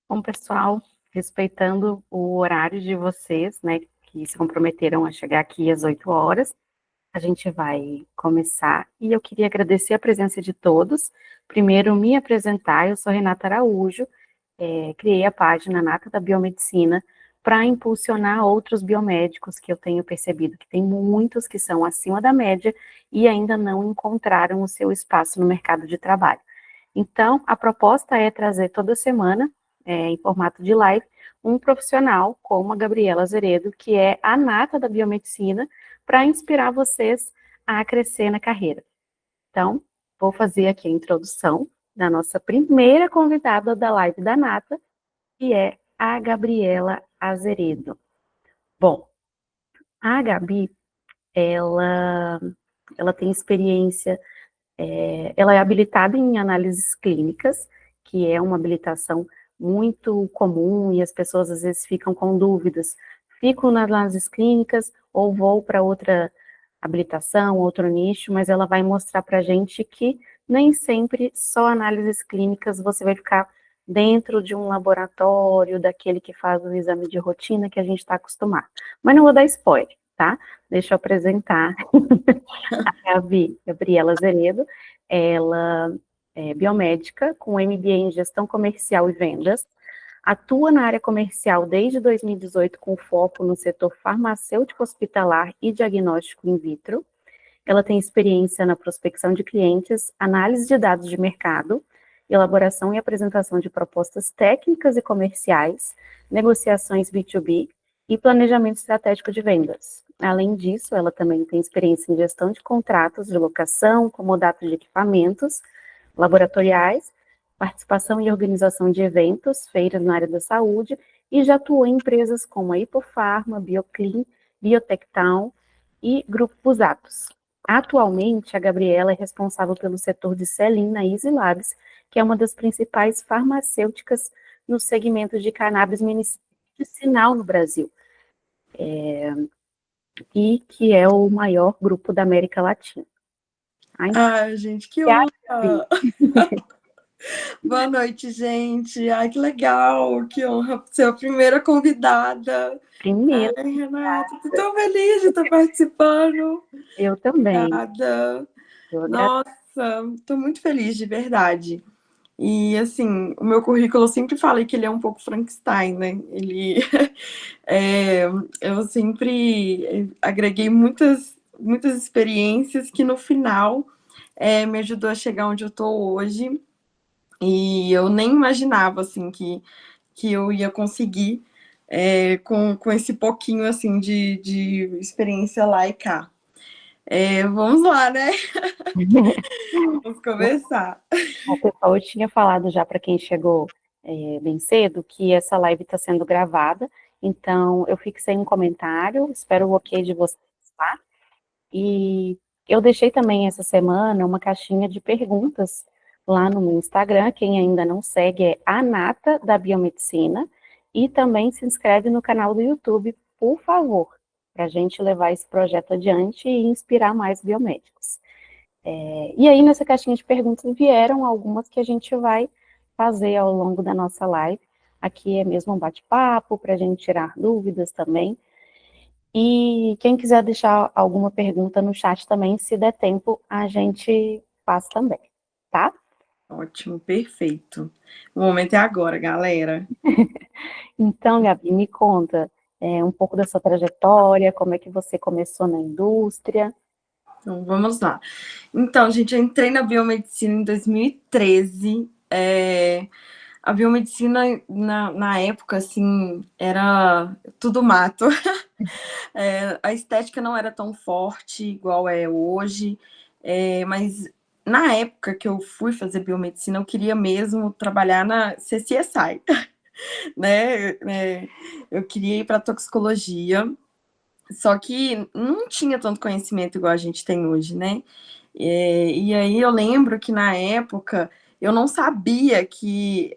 Bom, pessoal, respeitando o horário de vocês, né, que se comprometeram a chegar aqui às 8 horas, a gente vai começar. E eu queria agradecer a presença de todos. Primeiro, me apresentar, eu sou Renata Araújo, criei a página Nata da Biomedicina para impulsionar outros biomédicos que eu tenho percebido que tem muitos que são acima da média e ainda não encontraram o seu espaço no mercado de trabalho. Então, a proposta é trazer toda semana, em formato de live, um profissional como a Gabriela Azeredo, que é a nata da biomedicina, para inspirar vocês a crescer na carreira. Então, vou fazer aqui a introdução da nossa primeira convidada da live da Nata, que é a Gabriela Azeredo. Bom, a Gabi, ela, ela tem experiência, ela é habilitada em análises clínicas, que é uma habilitação muito comum e as pessoas às vezes ficam com dúvidas. Fico nas análises clínicas ou vou para outra habilitação, outro nicho, mas ela vai mostrar para a gente que nem sempre só análises clínicas você vai ficar dentro de um laboratório, daquele que faz o exame de rotina que a gente está acostumado. Mas não vou dar spoiler, tá? Deixa eu apresentar a Gabriela Zeredo. Ela é biomédica com MBA em Gestão Comercial e Vendas, atua na área comercial desde 2018 com foco no setor farmacêutico hospitalar e diagnóstico in vitro. Ela tem experiência na prospecção de clientes, análise de dados de mercado, elaboração e apresentação de propostas técnicas e comerciais, negociações B2B e planejamento estratégico de vendas. Além disso, ela também tem experiência em gestão de contratos de locação, comodato de equipamentos laboratoriais, participação e organização de eventos, feiras na área da saúde, e já atuou em empresas como a Hipofarma, Bioclean, Biotectown e Grupo Busatos. Atualmente, a Gabriela é responsável pelo setor de Celin na Easy Labs, que é uma das principais farmacêuticas no segmento de cannabis medicinal no Brasil, e que é o maior grupo da América Latina. Ai, gente, que honra! Boa noite, gente. Ai, que legal, que honra ser a primeira convidada. Primeiro, Ai, Renata, tô tão feliz de estar participando. eu também. Obrigada. Eu agradeço. Nossa, tô muito feliz, de verdade. E, assim, o meu currículo, eu sempre falei que ele é um pouco Frankenstein, né? Ele... eu sempre agreguei muitas experiências que, no final, me ajudou a chegar onde eu tô hoje. E eu nem imaginava, assim, que eu ia conseguir com esse pouquinho, assim, de experiência lá e cá. Vamos lá, né? Vamos conversar. Bom, pessoal, eu tinha falado já para quem chegou bem cedo que essa live está sendo gravada, então eu fixei um comentário, espero o ok de vocês, tá? E eu deixei também essa semana uma caixinha de perguntas lá no meu Instagram, quem ainda não segue é a Nata da Biomedicina, e também se inscreve no canal do YouTube, por favor, para a gente levar esse projeto adiante e inspirar mais biomédicos. E aí, nessa caixinha de perguntas, vieram algumas que a gente vai fazer ao longo da nossa live. Aqui é mesmo um bate-papo, para a gente tirar dúvidas também. E quem quiser deixar alguma pergunta no chat também, se der tempo, a gente faz também, tá? Ótimo, perfeito. O momento é agora, galera. Então, Gabi, me conta um pouco da sua trajetória, como é que você começou na indústria. Então, vamos lá. Então, gente, eu entrei na biomedicina em 2013. A biomedicina, na época, assim, era tudo mato. A estética não era tão forte igual é hoje, mas na época que eu fui fazer biomedicina, eu queria mesmo trabalhar na CSI, né? Eu queria ir para toxicologia, só que não tinha tanto conhecimento igual a gente tem hoje, né? E aí eu lembro que na época eu não sabia que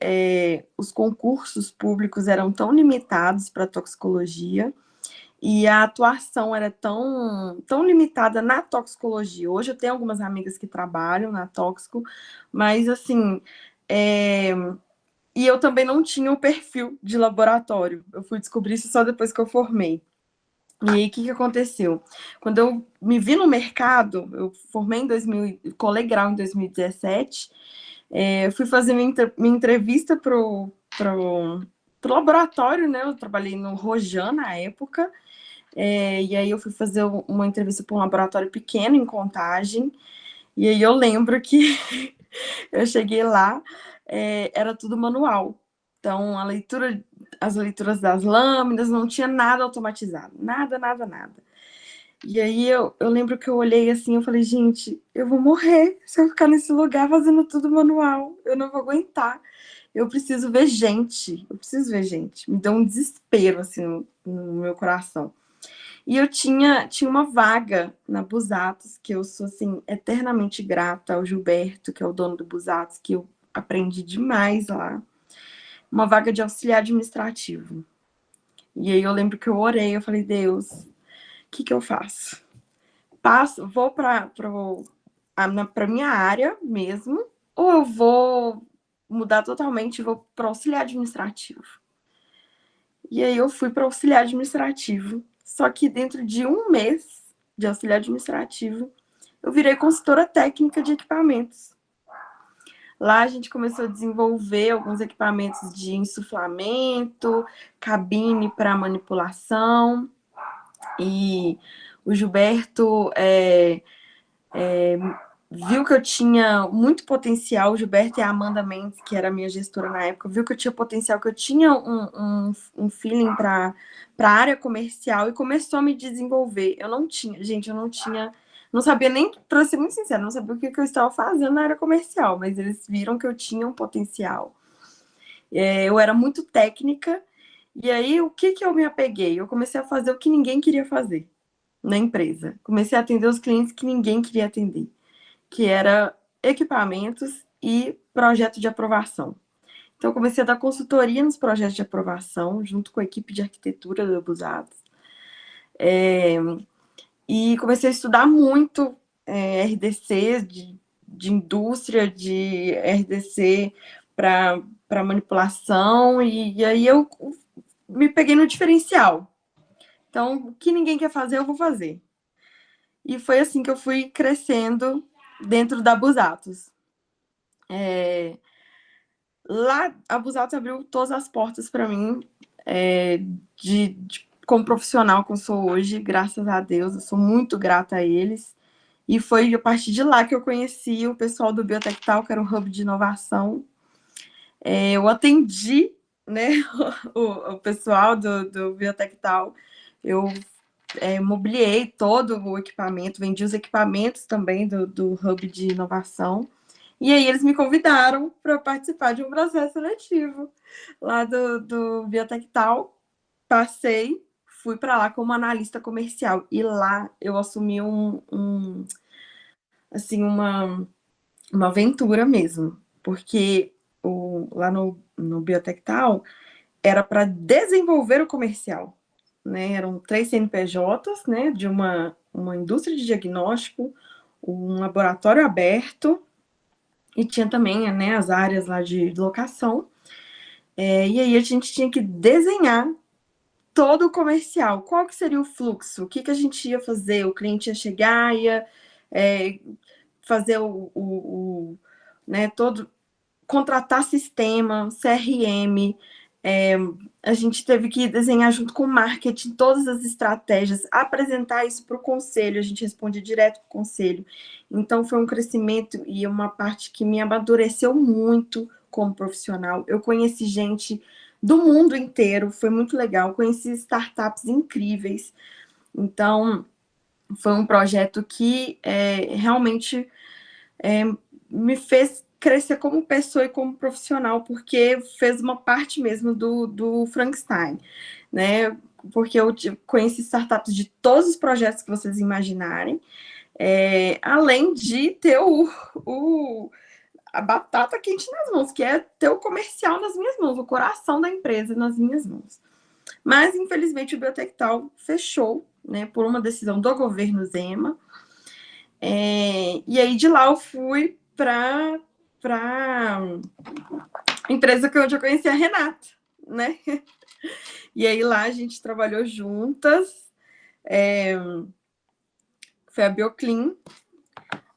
os concursos públicos eram tão limitados para toxicologia e a atuação era tão limitada na toxicologia. Hoje eu tenho algumas amigas que trabalham na tóxico, mas assim, E eu também não tinha o perfil de laboratório. Eu fui descobrir isso só depois que eu formei. E aí, o que aconteceu? Quando eu me vi no mercado, eu formei em 2000, colei grau em 2017, eu fui fazer minha entrevista pro laboratório, né? Eu trabalhei no Rojan na época, e aí eu fui fazer uma entrevista para um laboratório pequeno em Contagem, e aí eu lembro que eu cheguei lá, era tudo manual. Então, as leituras das lâminas, não tinha nada automatizado. Nada, nada, nada. E aí eu lembro que eu olhei assim, eu falei, gente, eu vou morrer se eu ficar nesse lugar fazendo tudo manual. Eu não vou aguentar. Eu preciso ver gente. Eu preciso ver gente. Me deu um desespero, assim, no meu coração. E eu tinha uma vaga na Busatos, que eu sou, assim, eternamente grata ao Gilberto, que é o dono do Busatos, que eu aprendi demais lá. Uma vaga de auxiliar administrativo. E aí eu lembro que eu orei, eu falei, Deus, o que eu faço? Vou para minha área mesmo, ou eu vou mudar totalmente e vou para auxiliar administrativo? E aí eu fui para auxiliar administrativo. Só que dentro de um mês de auxiliar administrativo, eu virei consultora técnica de equipamentos. Lá a gente começou a desenvolver alguns equipamentos de insuflamento, cabine para manipulação. E o Gilberto viu que eu tinha muito potencial. O Gilberto e a Amanda Mendes, que era a minha gestora na época, viu que eu tinha potencial, que eu tinha um feeling para a área comercial e começou a me desenvolver. Eu não tinha, gente, não sabia nem, para ser muito sincera, não sabia o que eu estava fazendo na área comercial, mas eles viram que eu tinha um potencial. Eu era muito técnica, e aí o que eu me apeguei? Eu comecei a fazer o que ninguém queria fazer na empresa. Comecei a atender os clientes que ninguém queria atender, que era equipamentos e projeto de aprovação. Então, eu comecei a dar consultoria nos projetos de aprovação, junto com a equipe de arquitetura do Abusados. E comecei a estudar muito RDC, de indústria, de RDC para manipulação, e aí eu me peguei no diferencial. Então, o que ninguém quer fazer, eu vou fazer. E foi assim que eu fui crescendo dentro da Abusatos. Lá, a Abusatos abriu todas as portas para mim, como profissional que eu sou hoje, graças a Deus, eu sou muito grata a eles. E foi a partir de lá que eu conheci o pessoal do Biotectal, que era um hub de inovação. Eu atendi, né, o pessoal do Biotectal, eu mobiliei todo o equipamento, vendi os equipamentos também do hub de inovação. E aí eles me convidaram para participar de um processo seletivo lá do Biotectal. Passei, fui para lá como analista comercial. E lá eu assumi assim, uma aventura mesmo. Porque lá no Biotectal era para desenvolver o comercial. Né? Eram 3 CNPJs, né? De uma indústria de diagnóstico, um laboratório aberto, e tinha também, né, as áreas lá de locação. E aí a gente tinha que desenhar todo o comercial. Qual que seria o fluxo? O que a gente ia fazer? O cliente ia chegar, ia fazer né, contratar sistema, CRM. A gente teve que desenhar junto com o marketing todas as estratégias, apresentar isso para o conselho, a gente responde direto para o conselho. Então, foi um crescimento e uma parte que me amadureceu muito como profissional. Eu conheci gente do mundo inteiro, foi muito legal, conheci startups incríveis. Então, foi um projeto que realmente me fez crescer como pessoa e como profissional, porque fez uma parte mesmo do Frankenstein, né? Porque eu conheci startups de todos os projetos que vocês imaginarem, além de ter a batata quente nas mãos, que é ter o comercial nas minhas mãos, o coração da empresa nas minhas mãos. Mas, infelizmente, o Biotectal fechou, né, por uma decisão do governo Zema. E aí, de lá, eu fui para empresa que onde eu conheci a Renata, né? E aí lá a gente trabalhou juntas, foi a Bioclean.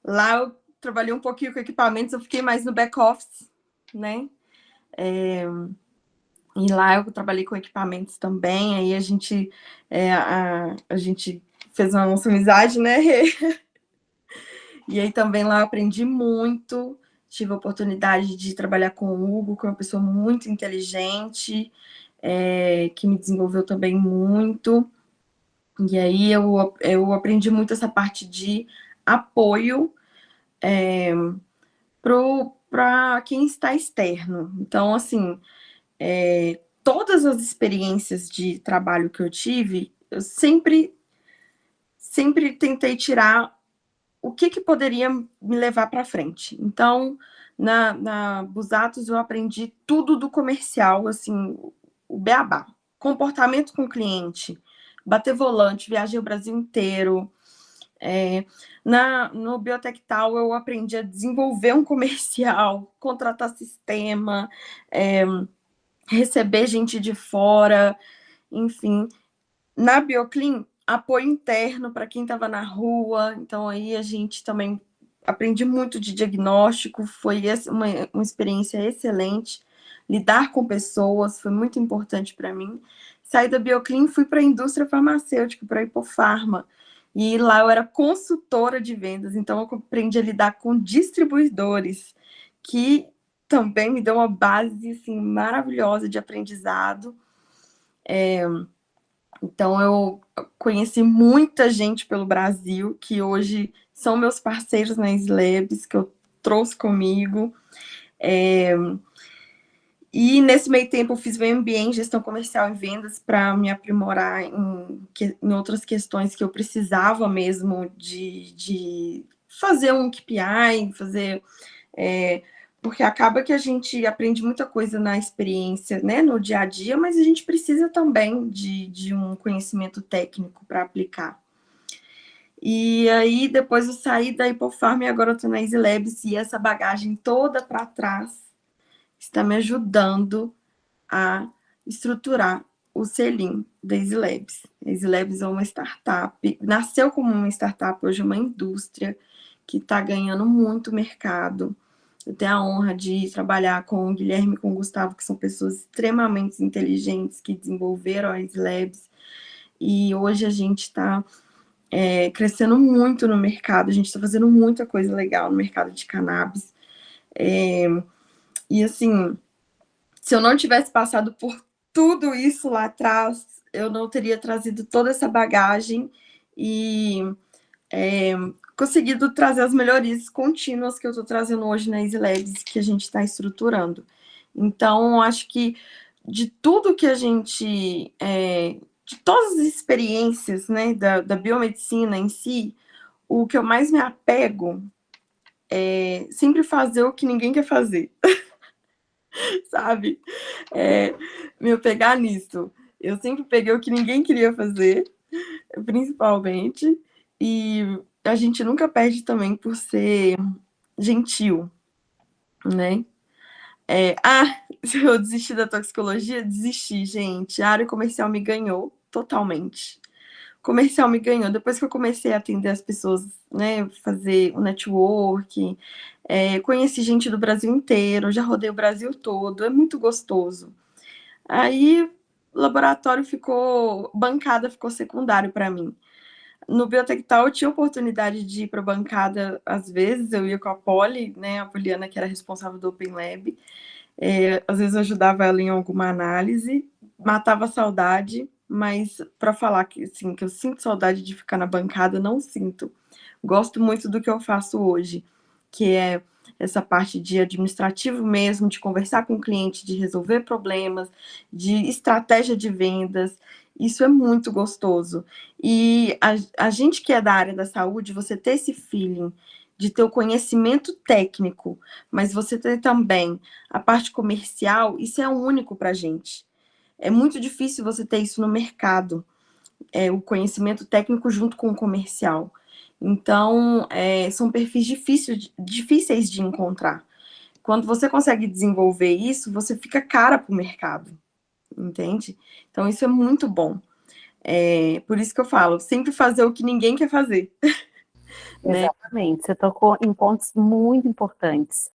Lá eu trabalhei um pouquinho com equipamentos, eu fiquei mais no back-office, né? E lá eu trabalhei com equipamentos também, aí a gente fez uma nossa amizade, né? E aí também lá eu aprendi muito, tive a oportunidade de trabalhar com o Hugo, que é uma pessoa muito inteligente, que me desenvolveu também muito. E aí eu aprendi muito essa parte de apoio para quem está externo. Então, assim, todas as experiências de trabalho que eu tive, eu sempre tentei tirar o que poderia me levar para frente. Então, na Busatos eu aprendi tudo do comercial, assim, o beabá. Comportamento com o cliente, bater volante, viajei o Brasil inteiro. No Biotectal eu aprendi a desenvolver um comercial, contratar sistema, receber gente de fora, enfim. Na Bioclean, apoio interno para quem estava na rua, então aí a gente também aprendi muito de diagnóstico, foi uma experiência excelente. Lidar com pessoas foi muito importante para mim. Saí da Bioclean, fui para a indústria farmacêutica, para a Hipofarma, e lá eu era consultora de vendas, então eu aprendi a lidar com distribuidores, que também me deu uma base assim, maravilhosa de aprendizado. Então, eu conheci muita gente pelo Brasil, que hoje são meus parceiros na Slabs, que eu trouxe comigo. E nesse meio tempo eu fiz o MBA em Gestão Comercial e Vendas para me aprimorar em outras questões que eu precisava mesmo de fazer um KPI, porque acaba que a gente aprende muita coisa na experiência, né, no dia a dia, mas a gente precisa também de um conhecimento técnico para aplicar. E aí, depois eu saí da Hipofarm e agora eu estou na Easy Labs, e essa bagagem toda para trás está me ajudando a estruturar o selim da Easy Labs. A Easy Labs é uma startup, nasceu como uma startup, hoje é uma indústria que está ganhando muito mercado. Eu tenho a honra de trabalhar com o Guilherme e com o Gustavo, que são pessoas extremamente inteligentes, que desenvolveram a Easy Labs, e hoje a gente está crescendo muito no mercado, a gente está fazendo muita coisa legal no mercado de cannabis. E assim, se eu não tivesse passado por tudo isso lá atrás, eu não teria trazido toda essa bagagem e conseguido trazer as melhorias contínuas que eu estou trazendo hoje na Easy Labs, que a gente está estruturando. Então, acho que de tudo que a gente... de todas as experiências, né, da biomedicina em si, o que eu mais me apego é sempre fazer o que ninguém quer fazer. Sabe? Me pegar nisso. Eu sempre peguei o que ninguém queria fazer, principalmente, e a gente nunca perde também por ser gentil, né? Eu desisti da toxicologia? Desisti, gente. A área comercial me ganhou totalmente. O comercial me ganhou. Depois que eu comecei a atender as pessoas, né, fazer o network, conheci gente do Brasil inteiro, já rodei o Brasil todo, é muito gostoso. Aí, laboratório bancada ficou secundário para mim. No Biotectal, eu tinha oportunidade de ir para a bancada, às vezes, eu ia com a Poli, né, a Poliana, que era responsável do Open Lab, às vezes eu ajudava ela em alguma análise, matava a saudade, mas para falar que, assim, que eu sinto saudade de ficar na bancada, não sinto. Gosto muito do que eu faço hoje, que é essa parte de administrativo mesmo, de conversar com o cliente, de resolver problemas, de estratégia de vendas. Isso é muito gostoso. E a gente que é da área da saúde, você ter esse feeling de ter o conhecimento técnico, mas você ter também a parte comercial, isso é único para a gente. É muito difícil você ter isso no mercado, o conhecimento técnico junto com o comercial. Então, são perfis difíceis de encontrar. quando você consegue desenvolver isso, você fica cara para o mercado, entende? Então, isso é muito bom. Por isso que eu falo, sempre fazer o que ninguém quer fazer. Né? Exatamente, você tocou em pontos muito importantes.